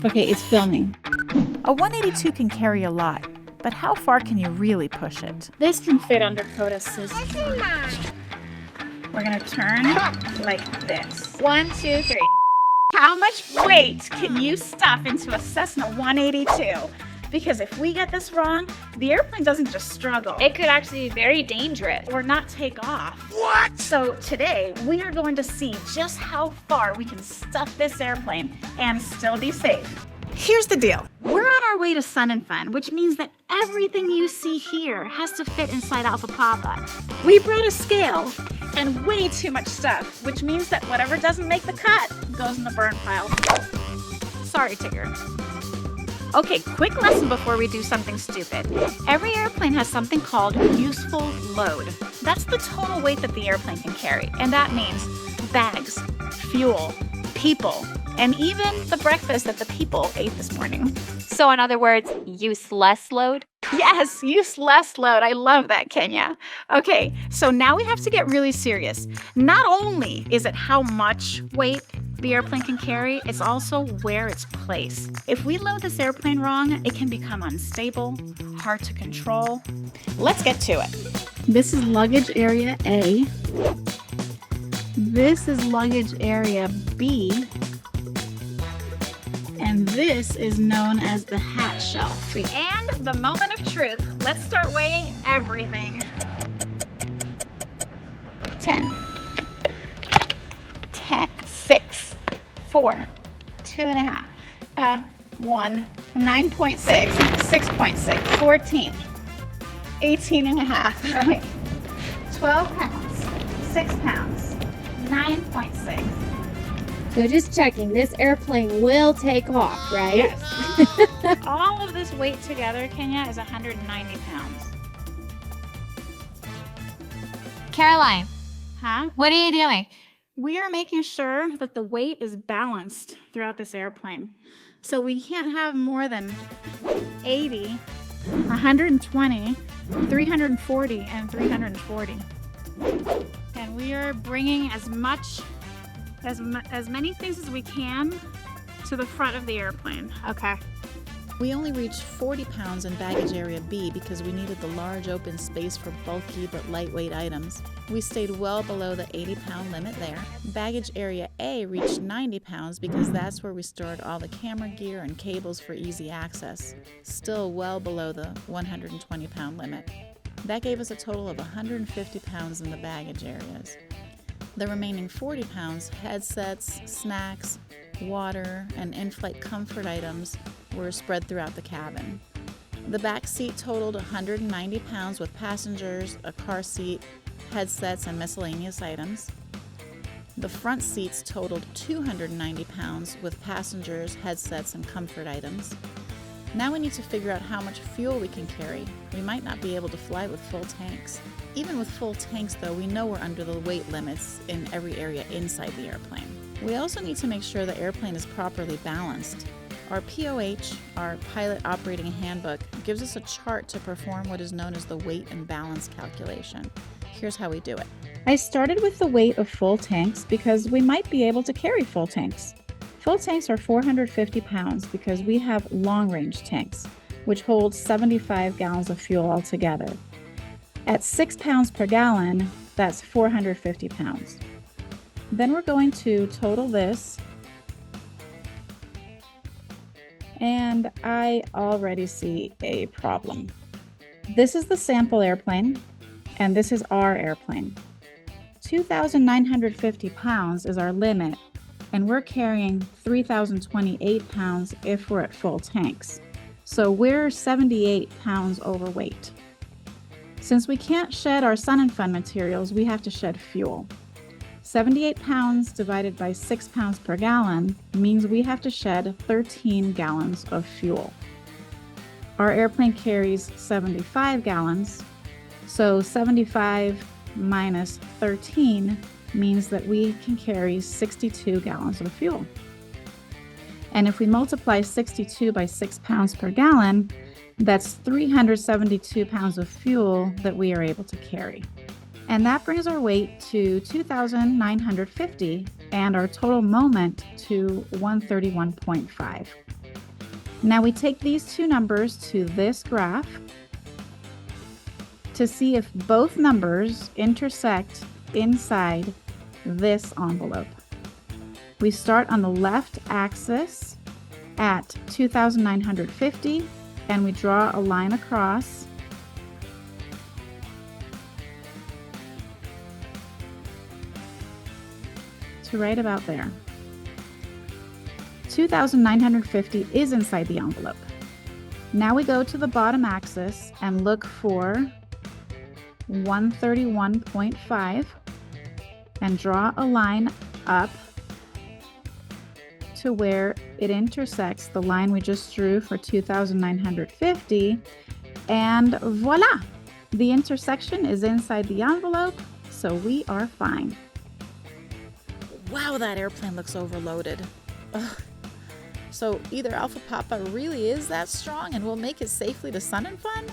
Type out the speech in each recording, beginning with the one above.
Okay, it's filming. A 182 can carry a lot, but how far can you really push it? This can fit under code assist. We're gonna turn like this. 1, 2, 3. How much weight can you stuff into a Cessna 182? Because if we get this wrong, the airplane doesn't just struggle. It could actually be very dangerous. Or not take off. What? So today, we are going to see just how far we can stuff this airplane and still be safe. Here's the deal. We're on our way to Sun and Fun, which means that everything you see here has to fit inside Alpha Papa. We brought a scale and way too much stuff, which means that whatever doesn't make the cut goes in the burn pile. Sorry, Tigger. Okay, quick lesson before we do something stupid. Every airplane has something called useful load. That's the total weight that the airplane can carry, and that means bags, fuel, people, and even the breakfast that the people ate this morning. So in other words, use less load? Yes, use less load. I love that, Kenya. Okay, so now we have to get really serious. Not only is it how much weight the airplane can carry, it's also where it's placed. If we load this airplane wrong, it can become unstable, hard to control. Let's get to it. This is luggage area A. This is luggage area B. And this is known as the hat shelf. And the moment of truth. Let's start weighing everything. 10, 6, 4, 2.5, 1, 9.6, 6.6, 14, 18.5, right, 12 pounds, 6 pounds, 9.6. So just checking, this airplane will take off, right? Yes. All of this weight together, Kenya, is 190 pounds. Caroline, Huh? what are you doing? We are making sure that the weight is balanced throughout this airplane. So we can't have more than 80, 120, 340, and 340. And we are bringing as many things as we can to the front of the airplane. Okay. We only reached 40 pounds in baggage area B because we needed the large open space for bulky but lightweight items. We stayed well below the 80-pound limit there. Baggage area A reached 90 pounds because that's where we stored all the camera gear and cables for easy access. Still well below the 120-pound limit. That gave us a total of 150 pounds in the baggage areas. The remaining 40 pounds, headsets, snacks, water, and in-flight comfort items were spread throughout the cabin. The back seat totaled 190 pounds with passengers, a car seat, headsets, and miscellaneous items. The front seats totaled 290 pounds with passengers, headsets, and comfort items. Now we need to figure out how much fuel we can carry. We might not be able to fly with full tanks. Even with full tanks, though, we know we're under the weight limits in every area inside the airplane. We also need to make sure the airplane is properly balanced. Our POH, our Pilot Operating Handbook, gives us a chart to perform what is known as the weight and balance calculation. Here's how we do it. I started with the weight of full tanks because we might be able to carry full tanks. Full tanks are 450 pounds because we have long-range tanks, which hold 75 gallons of fuel altogether. At 6 pounds per gallon, that's 450 pounds. Then we're going to total this, and I already see a problem. This is the sample airplane, and this is our airplane. 2,950 pounds is our limit, and we're carrying 3,028 pounds if we're at full tanks. So we're 78 pounds overweight. Since we can't shed our Sun and Fun materials, we have to shed fuel. 78 pounds divided by 6 pounds per gallon means we have to shed 13 gallons of fuel. Our airplane carries 75 gallons, so 75 minus 13 means that we can carry 62 gallons of fuel. And if we multiply 62 by 6 pounds per gallon, that's 372 pounds of fuel that we are able to carry. And that brings our weight to 2,950 and our total moment to 131.5. Now we take these two numbers to this graph to see if both numbers intersect inside this envelope. We start on the left axis at 2,950 and we draw a line across to right about there. 2,950 is inside the envelope. Now we go to the bottom axis and look for 131.5 and draw a line up to where it intersects the line we just drew for 2,950, and voila! The intersection is inside the envelope, so we are fine. Wow, that airplane looks overloaded. Ugh. So either Alpha Papa really is that strong and will make it safely to Sun and Fun,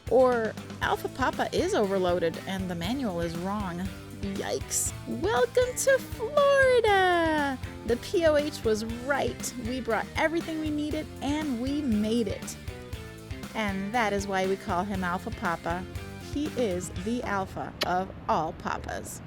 or Alpha Papa is overloaded and the manual is wrong. Yikes. Welcome to Florida! The POH was right. We brought everything we needed and we made it. And that is why we call him Alpha Papa. He is the alpha of all papas.